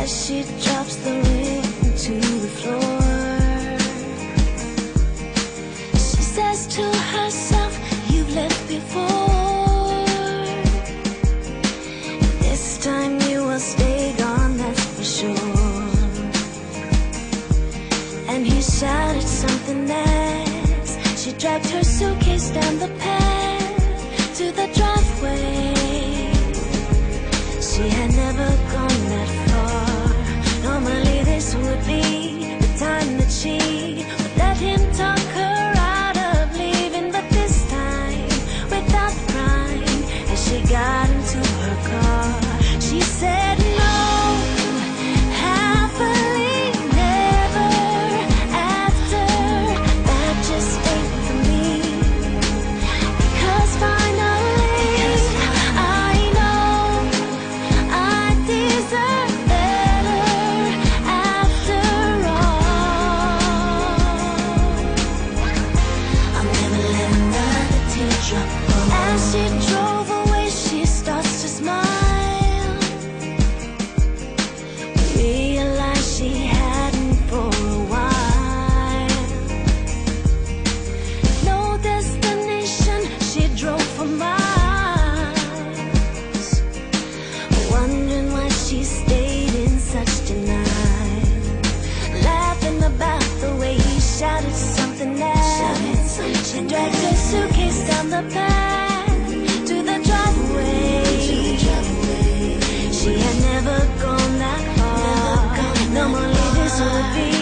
She drops the ring to the floor. She says to herself, you've left before. This time you will stay gone, that's for sure. And he shouted something next. She dragged her suitcase down the path to the driveway. She had never gone that far. Normally this would be the time that she would let him talk her out of leaving, but this time, without crying, as she got into her car, she said no, happily never after. That just ain't for me, because finally I know I deserve better. As she drove away, she starts to smile. Realized she hadn't for a while. No destination, she drove for miles, wondering why she stayed in such denial, laughing about the way he shouted something else. And dragged her suitcase down the path to the driveway. She had never gone that far. Normally this would be